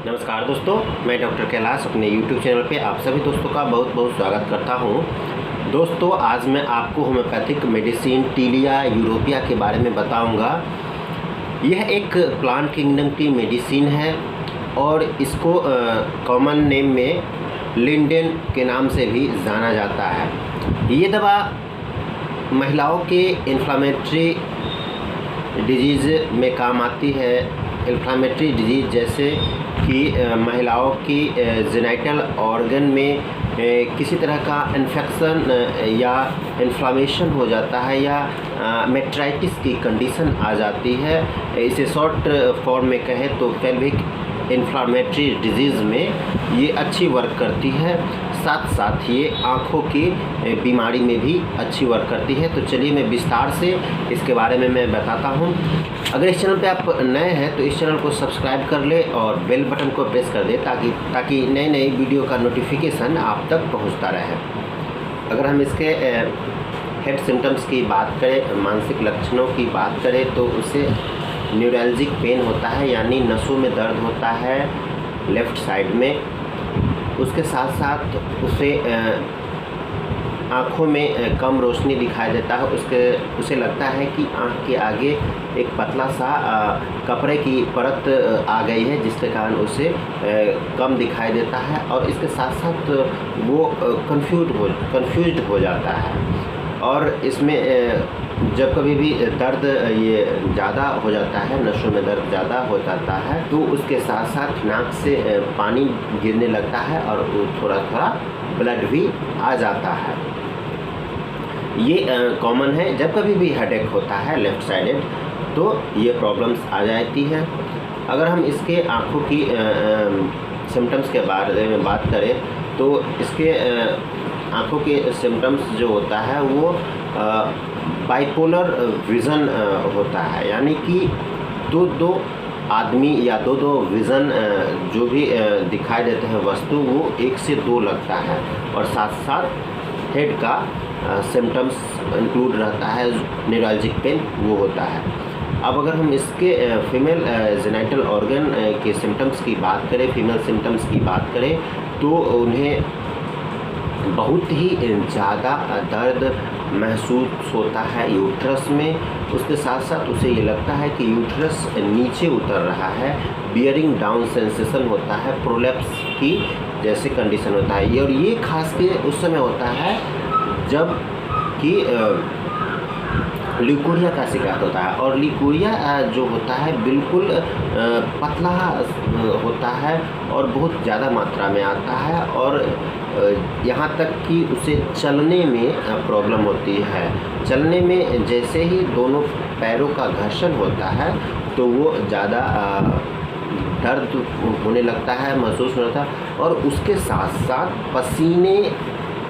नमस्कार दोस्तों, मैं डॉक्टर कैलाश अपने YouTube चैनल पे आप सभी दोस्तों का बहुत बहुत स्वागत करता हूं। दोस्तों, आज मैं आपको होम्योपैथिक मेडिसिन टीलिया यूरोपिया के बारे में बताऊंगा। यह एक प्लांट किंगडम की मेडिसिन है और इसको कॉमन नेम में लिंडेन के नाम से भी जाना जाता है। ये दवा महिलाओं के इन्फ्लामेटरी डिजीज़ में काम आती है। इन्फ्लामेटरी डिजीज़ जैसे कि महिलाओं की जेनिटल ऑर्गन में किसी तरह का इन्फेक्शन या इन्फ्लामेशन हो जाता है या मेट्राइटिस की कंडीशन आ जाती है। इसे शॉर्ट फॉर्म में कहें तो पेल्विक इन्फ्लामेटरी डिजीज़ में ये अच्छी वर्क करती है। साथ साथ ये आँखों की बीमारी में भी अच्छी वर्क करती है। तो चलिए मैं विस्तार से इसके बारे में मैं बताता हूँ। अगर इस चैनल पे आप नए हैं तो इस चैनल को सब्सक्राइब कर ले और बेल बटन को प्रेस कर दे ताकि नई नई वीडियो का नोटिफिकेशन आप तक पहुँचता रहे। अगर हम इसके हेड सिम्टम्स की बात करें, मानसिक लक्षणों की बात करें तो उसे न्यूरैल्जिक पेन होता है, यानी नसों में दर्द होता है लेफ़्ट साइड में। उसके साथ साथ उसे आँखों में कम रोशनी दिखाई देता है। उसे लगता है कि आँख के आगे एक पतला सा कपड़े की परत आ गई है, जिसके कारण उसे कम दिखाई देता है। और इसके साथ साथ वो कंफ्यूज्ड हो जाता है। और इसमें जब कभी भी दर्द ये ज़्यादा हो जाता है, नसों में दर्द ज़्यादा हो जाता है, तो उसके साथ साथ नाक से पानी गिरने लगता है और थोड़ा थोड़ा ब्लड भी आ जाता है। ये कॉमन है। जब कभी भी हेडेक होता है लेफ़्ट साइडेड तो ये प्रॉब्लम्स आ जाती है। अगर हम इसके आँखों की सिम्टम्स के बारे में बात करें तो इसके आँखों के सिम्टम्स जो होता है वो बाइपोलर विज़न होता है, यानी कि दो आदमी या दो विज़न जो भी दिखाई देते हैं वस्तु, वो 1 से 2 लगता है। और साथ साथ हेड का सिम्टम्स इंक्लूड रहता है, न्यूरैल्जिक पेन वो होता है। अब अगर हम इसके फीमेल जेनिटल ऑर्गन के सिम्टम्स की बात करें, फीमेल सिम्टम्स की बात करें तो उन्हें बहुत ही ज़्यादा दर्द महसूस होता है यूट्रस में। उसके साथ साथ उसे ये लगता है कि यूट्रस नीचे उतर रहा है, बियरिंग डाउन सेंसेशन होता है, प्रोलैप्स की जैसे कंडीशन होता है। और ये खास के उस समय होता है जब कि ल्यूकोरिया का शिकार होता है। और ल्यूकोरिया जो होता है बिल्कुल पतला होता है और बहुत ज़्यादा मात्रा में आता है, और यहाँ तक कि उसे चलने में प्रॉब्लम होती है। चलने में जैसे ही दोनों पैरों का घर्षण होता है तो वो ज़्यादा दर्द होने लगता है, महसूस होता है। और उसके साथ साथ पसीने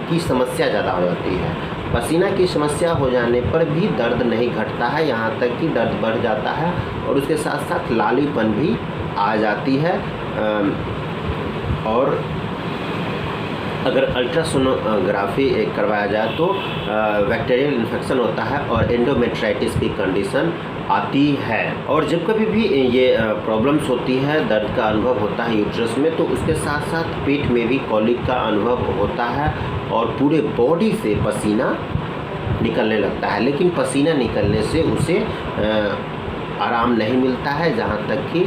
की समस्या ज़्यादा हो जाती है। पसीना की समस्या हो जाने पर भी दर्द नहीं घटता है, यहाँ तक कि दर्द बढ़ जाता है। और उसके साथ साथ लालीपन भी आ जाती है। और अगर अल्ट्रासोनोग्राफी करवाया जाए तो बैक्टीरियल इन्फेक्शन होता है और एंडोमेट्राइटिस की कंडीशन आती है। और जब कभी भी ये प्रॉब्लम्स होती है, दर्द का अनुभव होता है यूट्रस में, तो उसके साथ साथ पेट में भी कॉलिक का अनुभव होता है और पूरे बॉडी से पसीना निकलने लगता है। लेकिन पसीना निकलने से उसे आराम नहीं मिलता है, जहाँ तक कि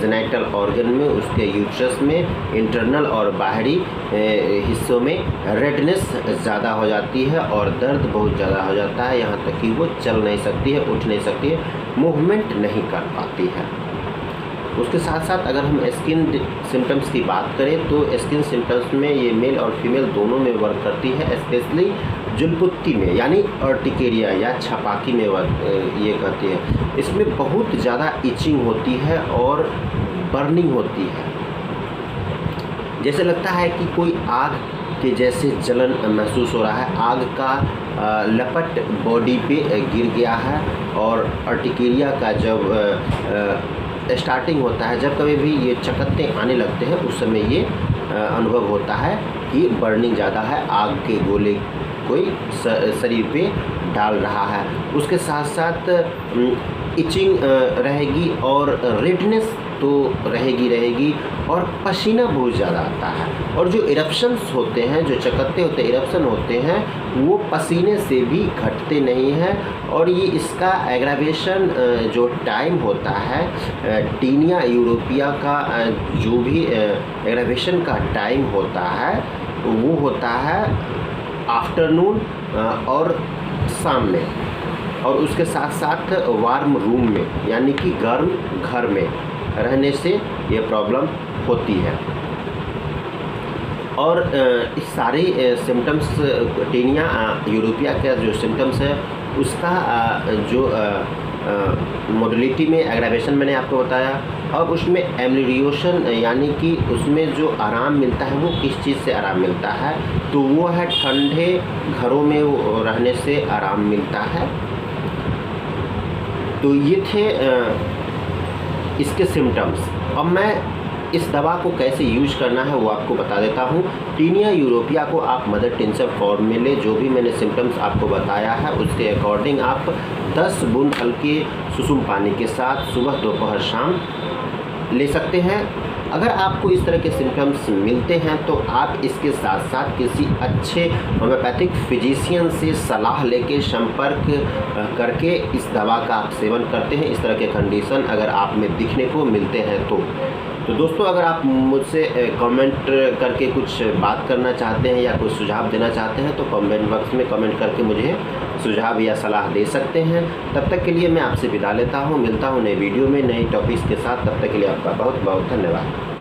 जेनिटल ऑर्गन में, उसके यूट्रस में इंटरनल और बाहरी हिस्सों में रेडनेस ज़्यादा हो जाती है और दर्द बहुत ज़्यादा हो जाता है, यहाँ तक कि वो चल नहीं सकती है, उठ नहीं सकती है, मूवमेंट नहीं कर पाती है। उसके साथ साथ अगर हम स्किन सिम्टम्स की बात करें तो स्किन सिम्टम्स में ये मेल और फीमेल दोनों में वर्क करती है। स्पेशली जुलपुत्ती में, यानी अर्टिकेरिया या छपाकी में ये करती है। इसमें बहुत ज़्यादा इचिंग होती है और बर्निंग होती है। जैसे लगता है कि कोई आग के जैसे जलन महसूस हो रहा है, आग का लपट बॉडी पे गिर गया है। और अर्टिकेरिया का जब स्टार्टिंग होता है, जब कभी भी ये चकत्ते आने लगते हैं, उस समय ये अनुभव होता है कि बर्निंग ज़्यादा है, आग के गोले कोई शरीर पे डाल रहा है। उसके साथ साथ इचिंग रहेगी और रेडनेस तो रहेगी और पसीना बहुत ज़्यादा आता है। और जो इरप्शंस होते हैं, जो चकत्ते होते हैं, इरप्शन होते हैं, वो पसीने से भी घटते नहीं हैं। और ये इसका एग्रावेशन जो टाइम होता है टीनिया यूरोपिया का जो भी एग्रावेशन का टाइम होता है वो होता है आफ्टरनून और शाम में, और उसके साथ साथ वार्म रूम में यानी कि गर्म घर में रहने से ये प्रॉब्लम होती है। और इस सारे सिम्टम्स टीनिया यूरोपिया का जो सिम्टम्स है उसका जो मोडलिटी में एग्रावेशन मैंने आपको बताया। अब उसमें एमलिरियोशन यानी कि उसमें जो आराम मिलता है वो किस चीज़ से आराम मिलता है, तो वो है ठंडे घरों में वो रहने से आराम मिलता है। तो ये थे इसके सिम्टम्स। अब मैं इस दवा को कैसे यूज करना है वो आपको बता देता हूँ। टीनिया यूरोपिया को आप मदर टिंचर फॉर्म में ले, जो भी मैंने सिम्टम्स आपको बताया है उसके अकॉर्डिंग आप 10 बूंद हल्के सुसुम पानी के साथ सुबह दोपहर शाम ले सकते हैं। अगर आपको इस तरह के सिम्टम्स मिलते हैं तो आप इसके साथ साथ किसी अच्छे होम्योपैथिक फिजिशियन से सलाह लेके संपर्क करके इस दवा का आप सेवन करते हैं। इस तरह के कंडीशन अगर आप में दिखने को मिलते हैं तो दोस्तों अगर आप मुझसे कमेंट करके कुछ बात करना चाहते हैं या कुछ सुझाव देना चाहते हैं तो कमेंट बॉक्स में कमेंट करके मुझे सुझाव या सलाह दे सकते हैं। तब तक के लिए मैं आपसे विदा लेता हूँ, मिलता हूँ नए वीडियो में नए टॉपिक्स के साथ। तब तक के लिए आपका बहुत बहुत धन्यवाद।